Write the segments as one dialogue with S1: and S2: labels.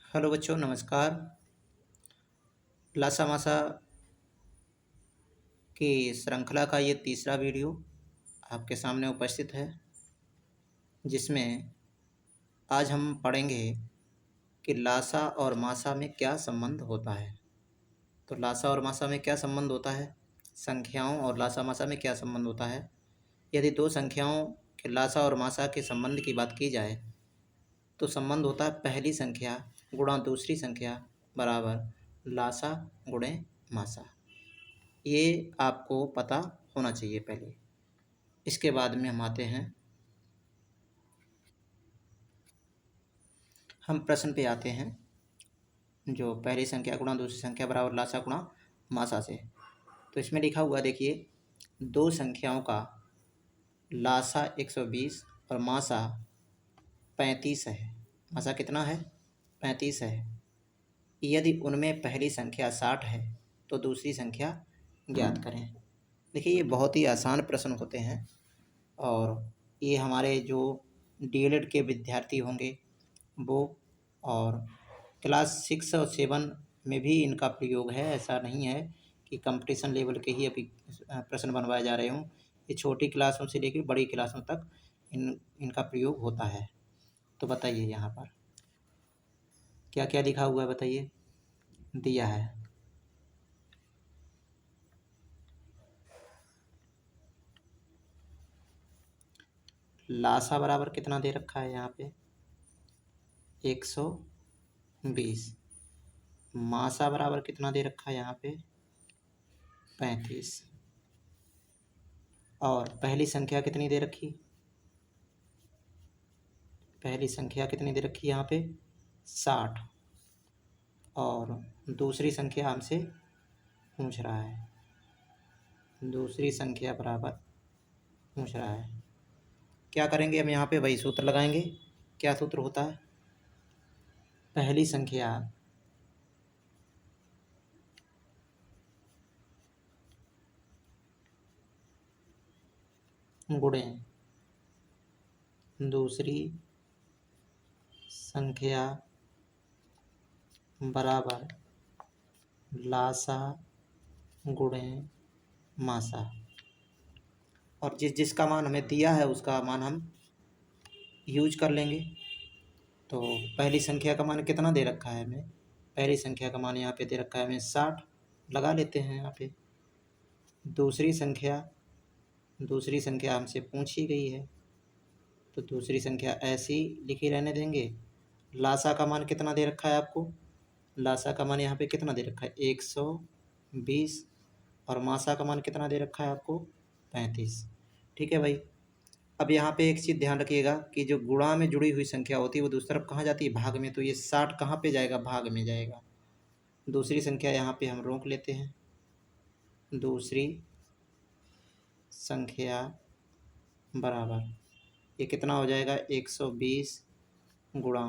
S1: Hello बच्चों, नमस्कार। लासा मासा की श्रृंखला का ये तीसरा वीडियो आपके सामने उपस्थित है, जिसमें आज हम पढ़ेंगे कि लासा और मासा में क्या संबंध होता है। तो लासा और मासा में क्या संबंध होता है, संख्याओं और लासा मासा में क्या संबंध होता है। यदि दो संख्याओं के लासा और मासा के संबंध की बात की जाए तो संबंध होता है पहली संख्या गुणा दूसरी संख्या बराबर लासा गुणे मासा। ये आपको पता होना चाहिए पहले। इसके बाद में हम आते हैं, हम प्रश्न पे आते हैं, जो पहली संख्या गुणा दूसरी संख्या बराबर लासा गुणा मासा से। तो इसमें लिखा हुआ देखिए, दो संख्याओं का लासा 120 और मासा 35 है। मासा कितना है? 35 है। यदि उनमें पहली संख्या 60 है तो दूसरी संख्या ज्ञात करें। देखिए, ये बहुत ही आसान प्रश्न होते हैं और ये हमारे जो डीएलएड के विद्यार्थी होंगे वो, और क्लास 6 और 7 में भी इनका प्रयोग है। ऐसा नहीं है कि कंपटीशन लेवल के ही अभी प्रश्न बनवाए जा रहे हों। ये छोटी क्लासों से लेकर बड़ी क्लासों तक इनका प्रयोग होता है। तो बताइए, यहाँ पर क्या क्या लिखा हुआ है, बताइए। दिया है लासा बराबर कितना दे रखा है यहाँ पे, 120। मासा बराबर कितना दे रखा है यहाँ पे, 35। और पहली संख्या कितनी दे रखी, पहली संख्या कितनी दे रखी है यहाँ पे, 60। और दूसरी संख्या हमसे पूछ रहा है, दूसरी संख्या बराबर पूछ रहा है। क्या करेंगे हम यहाँ पे, वही सूत्र लगाएंगे। क्या सूत्र होता है, पहली संख्या गुणे दूसरी संख्या बराबर लासा गुणे मासा। और जिसका मान हमें दिया है उसका मान हम यूज कर लेंगे। तो पहली संख्या का मान कितना दे रखा है हमें, पहली संख्या का मान यहाँ पे दे रखा है हमें 60, लगा लेते हैं यहाँ पे। दूसरी संख्या हमसे पूछी गई है तो दूसरी संख्या ऐसी लिखी रहने देंगे। लासा का मान कितना दे रखा है आपको, लासा का मान यहाँ पे कितना दे रखा है, 120। और मासा का मान कितना दे रखा है आपको, 35। ठीक है भाई। अब यहाँ पे एक चीज़ ध्यान रखिएगा कि जो गुणा में जुड़ी हुई संख्या होती है वो दूसरी तरफ कहाँ जाती है, भाग में। तो ये 60 कहाँ पे जाएगा, भाग में जाएगा। दूसरी संख्या यहाँ पे हम रोक लेते हैं। दूसरी संख्या बराबर ये कितना हो जाएगा, 120 गुणा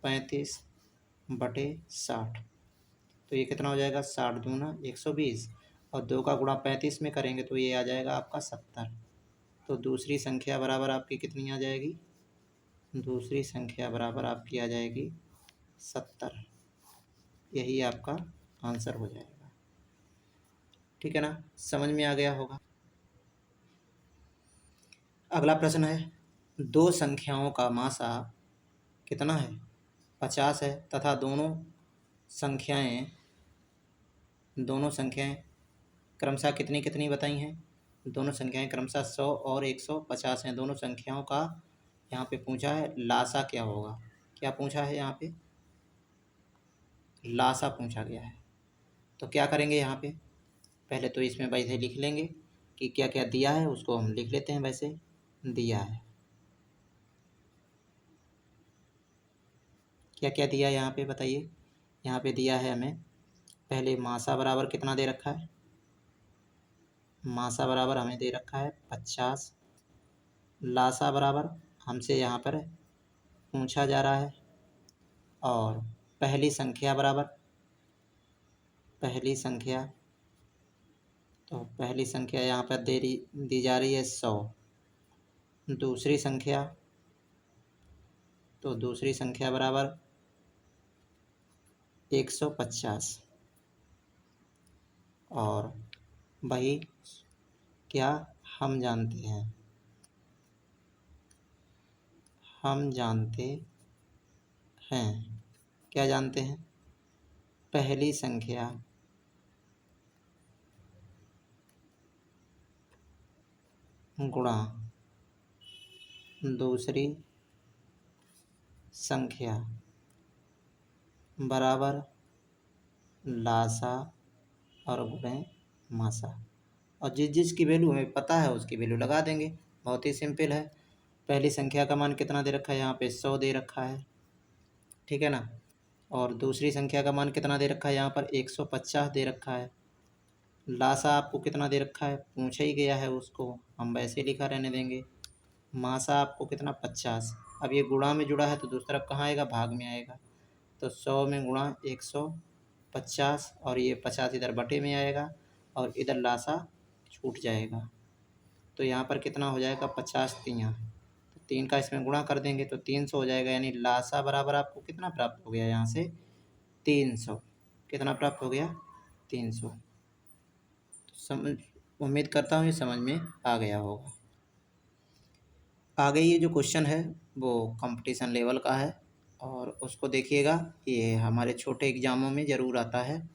S1: 35 बटे 60। तो ये कितना हो जाएगा, 60 दूना 120, और 2 का गुणा 35 में करेंगे तो ये आ जाएगा आपका 70। तो दूसरी संख्या बराबर आपकी कितनी आ जाएगी, दूसरी संख्या बराबर आपकी आ जाएगी 70। यही आपका आंसर हो जाएगा। ठीक है ना, समझ में आ गया होगा। अगला प्रश्न है, दो संख्याओं का मासा कितना है, 50 है, तथा दोनों संख्याएं क्रमशः कितनी कितनी बताई हैं। दोनों संख्याएं क्रमशः 100 और 150 हैं। दोनों संख्याओं का यहाँ पे पूछा है लासा क्या होगा। क्या पूछा है यहाँ पे, लासा पूछा गया है। तो क्या करेंगे यहाँ पे, पहले तो इसमें वैसे लिख लेंगे कि क्या क्या दिया है, उसको हम लिख लेते हैं। वैसे दिया है, क्या क्या दिया है यहाँ पे बताइए। यहाँ पे दिया है हमें, पहले मासा बराबर कितना दे रखा है, मासा बराबर हमें दे रखा है 50। लासा बराबर हमसे यहाँ पर पूछा जा रहा है। और पहली संख्या बराबर, पहली संख्या, तो पहली संख्या यहाँ पर दी जा रही है 100। दूसरी संख्या, तो दूसरी संख्या बराबर 150 और वही क्या हम जानते हैं, हम जानते हैं, क्या जानते हैं, पहली संख्या गुणा दूसरी संख्या बराबर लासा और गुणे मासा। और जिस जिस की वैल्यू हमें पता है उसकी वैल्यू लगा देंगे। बहुत ही सिंपल है। पहली संख्या का मान कितना दे रखा है, यहाँ पे 100 दे रखा है, ठीक है ना। और दूसरी संख्या का मान कितना दे रखा है, यहाँ पर 150 दे रखा है। लासा आपको कितना दे रखा है, पूछा ही गया है उसको, हम वैसे लिखा रहने देंगे। मासा आपको कितना, 50। अब ये गुणा में जुड़ा है तो दूसरा कहाँ आएगा, भाग में आएगा। तो 100 में गुणा 150 और ये 50 इधर बटे में आएगा और इधर लासा छूट जाएगा। तो यहाँ पर कितना हो जाएगा, 50 तियाँ, तो 3 का इसमें गुणा कर देंगे तो 300 हो जाएगा। यानी लासा बराबर आपको कितना प्राप्त हो गया, यहाँ से 300। कितना प्राप्त हो गया, 300। समझ, उम्मीद करता हूँ ये समझ में आ गया होगा। आगे ये जो क्वेश्चन है वो कंपटीशन लेवल का है और उसको देखिएगा, ये हमारे छोटे एग्जामों में ज़रूर आता है।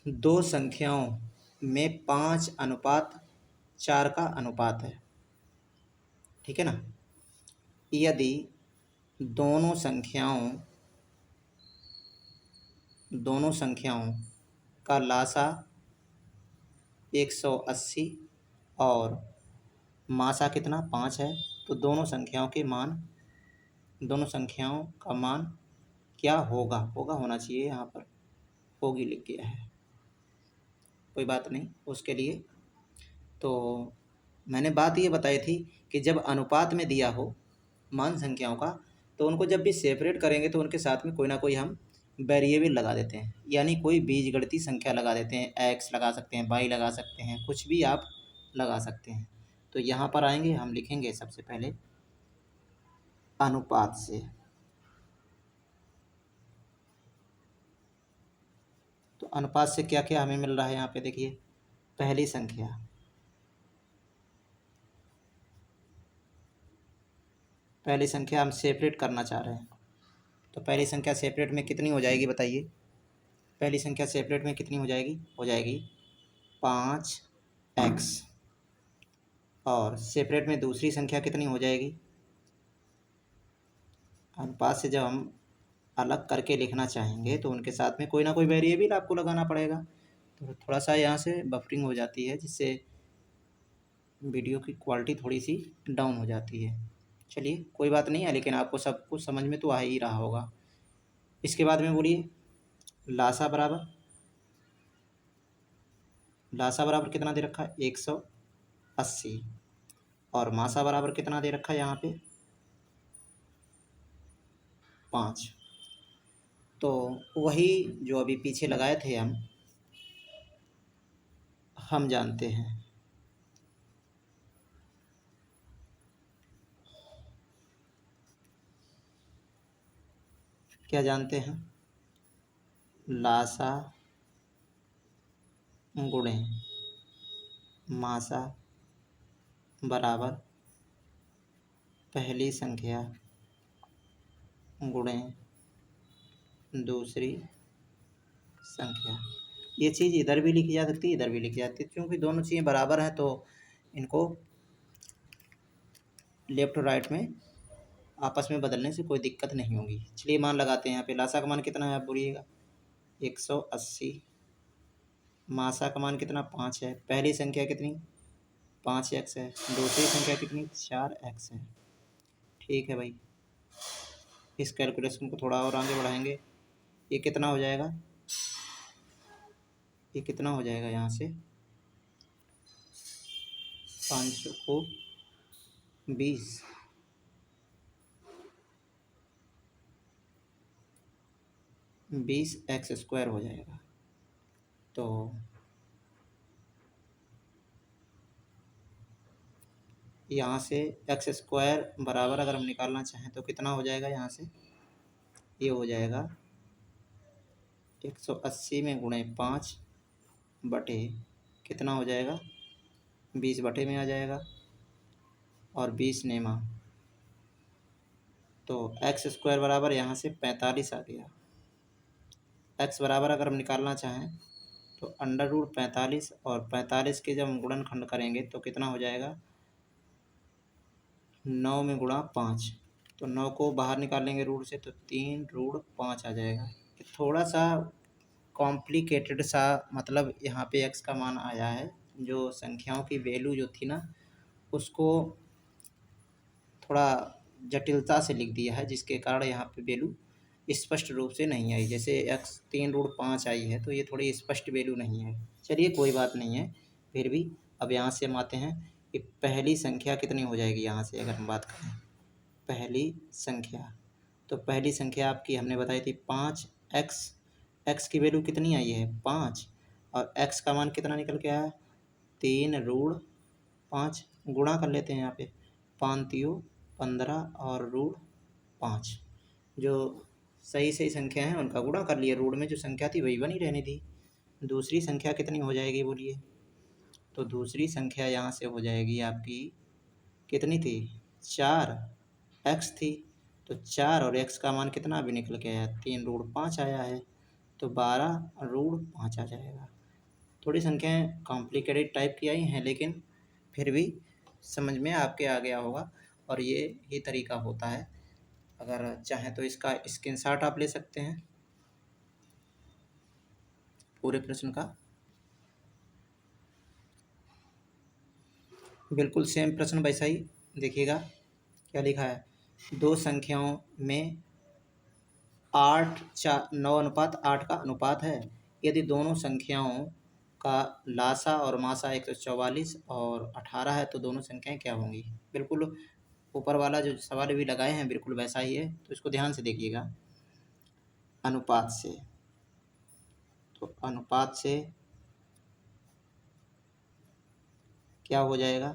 S1: दो संख्याओं में 5:4 का अनुपात है, ठीक है ना। यदि दोनों संख्याओं का लासा 180 और मासा कितना, 5 है, तो दोनों संख्याओं का मान क्या होगा, होना चाहिए, यहाँ पर होगी लिख गया है, कोई बात नहीं उसके लिए। तो मैंने बात ये बताई थी कि जब अनुपात में दिया हो मान संख्याओं का, तो उनको जब भी सेपरेट करेंगे तो उनके साथ में कोई ना कोई हम वेरिएबल लगा देते हैं, यानी कोई बीजगणितीय संख्या लगा देते हैं। एक्स लगा सकते हैं, वाई लगा सकते हैं, कुछ भी आप लगा सकते हैं। तो यहाँ पर आएंगे, हम लिखेंगे सबसे पहले अनुपात से। तो अनुपात से क्या क्या हमें मिल रहा है, यहाँ पे देखिए, पहली संख्या हम सेपरेट करना चाह रहे हैं। तो पहली संख्या सेपरेट में कितनी हो जाएगी बताइए, पहली संख्या सेपरेट में कितनी हो जाएगी 5x। और सेपरेट में दूसरी संख्या कितनी हो जाएगी, अनुपात से जब हम अलग करके लिखना चाहेंगे तो उनके साथ में कोई ना कोई वेरिएबल आपको लगाना पड़ेगा। तो थोड़ा सा यहाँ से बफरिंग हो जाती है, जिससे वीडियो की क्वालिटी थोड़ी सी डाउन हो जाती है। चलिए कोई बात नहीं है, लेकिन आपको सब कुछ समझ में तो आ ही रहा होगा। इसके बाद में बोलिए, लासा बराबर कितना दे रखा है, 180। और मासा बराबर कितना दे रखा है यहाँ पे, 5। तो वही जो अभी पीछे लगाए थे हम जानते हैं। क्या जानते हैं, लासा गुणे मासा बराबर पहली संख्या गुणे दूसरी संख्या। ये चीज़ इधर भी लिखी जा सकती है, इधर भी लिखी जाती है, क्योंकि दोनों चीज़ें बराबर हैं तो इनको लेफ्ट और राइट में आपस में बदलने से कोई दिक्कत नहीं होगी। चलिए मान लगाते हैं। यहाँ पे लासा का मान कितना है आप बोलिएगा, 180। मासा का मान कितना, 5 है। पहली संख्या कितनी, 5x है। दूसरी संख्या कितनी, 4x है। ठीक है भाई, इस कैलकुलेशन को थोड़ा और आगे बढ़ाएंगे। ये कितना हो जाएगा, ये कितना हो जाएगा, यहाँ से 5 को 20, 20x² हो जाएगा। तो यहाँ से x² बराबर अगर हम निकालना चाहें तो कितना हो जाएगा, यहाँ से ये हो जाएगा 180 में गुणे 5 बटे कितना हो जाएगा, 20 बटे में आ जाएगा और 20 नेमा, तो एक्स स्क्वायर बराबर यहाँ से 45 आ गया। एक्स बराबर अगर हम निकालना चाहें तो अंडर रूट 45 और 45 के जब हम गुणनखंड करेंगे तो कितना हो जाएगा, 9 में गुणा 5, तो 9 को बाहर निकाल लेंगे रूट से तो 3 रूट 5 आ जाएगा। थोड़ा सा कॉम्प्लिकेटेड सा मतलब यहाँ पे एक्स का मान आया है, जो संख्याओं की वैल्यू जो थी ना उसको थोड़ा जटिलता से लिख दिया है, जिसके कारण यहाँ पे वैल्यू स्पष्ट रूप से नहीं आई। जैसे एक्स 3 रूट 5 आई है तो ये थोड़ी स्पष्ट वैल्यू नहीं है। चलिए कोई बात नहीं है, फिर भी अब यहाँ से हम आते हैं कि पहली संख्या कितनी हो जाएगी। यहाँ से अगर हम बात करें पहली संख्या, तो पहली संख्या आपकी हमने बताई थी 5 एक्स, एक्स की वैल्यू कितनी आई है 5 और एक्स का मान कितना निकल के आया 3 रूट 5, गुणा कर लेते हैं यहाँ पे 5 तियो 15 और रूट 5, जो सही सही संख्या हैं उनका गुणा कर लिए, रूट में जो संख्या थी वही बनी रहने दी। दूसरी संख्या कितनी हो जाएगी बोलिए, तो दूसरी संख्या यहाँ से हो जाएगी आपकी कितनी थी 4 एक्स थी, तो 4 और एक्स का मान कितना अभी निकल के आया 3 रूट 5 आया है, तो 12 रूट 5 आ जाएगा। थोड़ी संख्याएं कॉम्प्लिकेटेड टाइप की आई हैं लेकिन फिर भी समझ में आपके आ गया होगा, और ये ही तरीका होता है। अगर चाहें तो इसका स्क्रीनशॉट आप ले सकते हैं पूरे प्रश्न का। बिल्कुल सेम प्रश्न वैसा ही देखिएगा क्या लिखा है, दो संख्याओं में 9:8 का अनुपात है। यदि दोनों संख्याओं का लासा और मासा 144 और 18 है तो दोनों संख्याएं क्या होंगी। बिल्कुल ऊपर वाला जो सवाल भी लगाए हैं बिल्कुल वैसा ही है, तो इसको ध्यान से देखिएगा। अनुपात से, तो अनुपात से क्या हो जाएगा,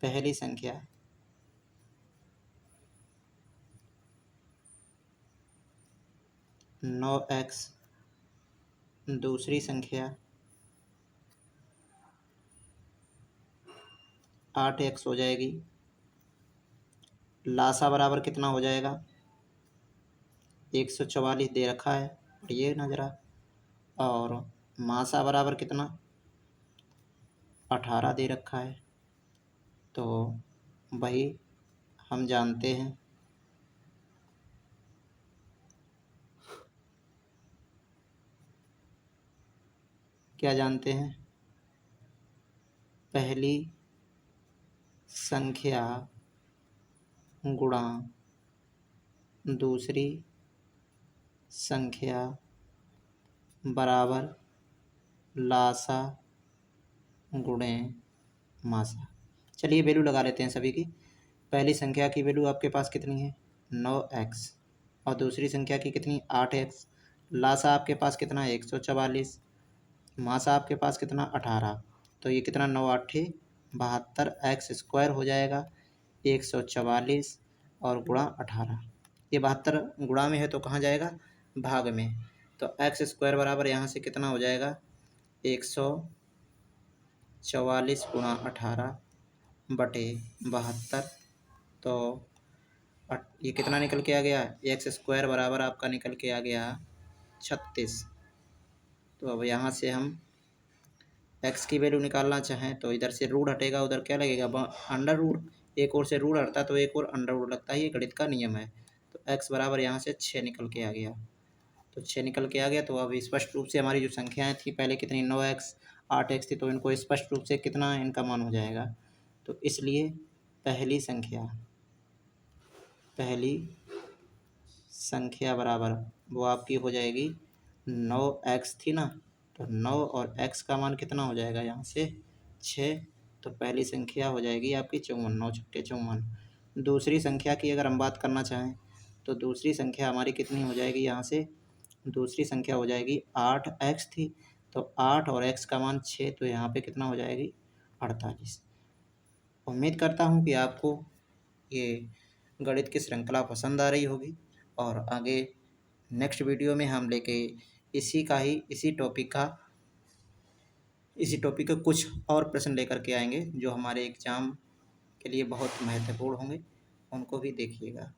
S1: पहली संख्या 9x, दूसरी संख्या 8x हो जाएगी। लासा बराबर कितना हो जाएगा 144 दे रखा है, पढ़िए ना जरा, और मासा बराबर कितना 18 दे रखा है, तो वही हम जानते हैं क्या जानते हैं, पहली संख्या गुणा दूसरी संख्या बराबर लासा गुणे मासा। चलिए वैल्यू लगा लेते हैं सभी की। पहली संख्या की वैल्यू आपके पास कितनी है 9x और दूसरी संख्या की कितनी 8x, लासा आपके पास कितना है 144, मासा आपके पास कितना 18, तो ये कितना 9 8 72 एक्स स्क्वायर हो जाएगा 144 और गुणा 18। ये 72 गुणा में है तो कहाँ जाएगा भाग में, तो एक्स स्क्वायर बराबर यहाँ से कितना हो जाएगा 144 गुणा 18 बटे 72, तो ये कितना निकल के आ गया एक्स स्क्वायर बराबर आपका निकल के आ गया 36। तो अब यहाँ से हम एक्स की वैल्यू निकालना चाहें तो इधर से रूट हटेगा, उधर क्या लगेगा अंडर रूट, एक और से रूट हटता तो एक और अंडर रूट लगता है, ये गणित का नियम है। तो एक्स बराबर यहाँ से 6 निकल के आ गया, तो 6 निकल के आ गया, तो अब स्पष्ट रूप से हमारी जो संख्याएं थी पहले कितनी 9x 8x थी, तो इनको स्पष्ट रूप से कितना इनका मान हो जाएगा, तो इसलिए पहली संख्या बराबर वो आपकी हो जाएगी 9x थी ना, तो 9 और x का मान कितना हो जाएगा यहाँ से 6, तो पहली संख्या हो जाएगी आपकी 54, 9 छक्के 54। दूसरी संख्या की अगर हम बात करना चाहें तो दूसरी संख्या हमारी कितनी हो जाएगी यहाँ से, दूसरी संख्या हो जाएगी 8x थी, तो 8 और x का मान 6, तो यहाँ पे कितना हो जाएगी 48। उम्मीद करता हूँ कि आपको ये गणित की श्रृंखला पसंद आ रही होगी, और आगे नेक्स्ट वीडियो में हम लेके इसी टॉपिक का कुछ और प्रश्न लेकर के आएंगे जो हमारे एग्ज़ाम के लिए बहुत महत्वपूर्ण होंगे, उनको भी देखिएगा।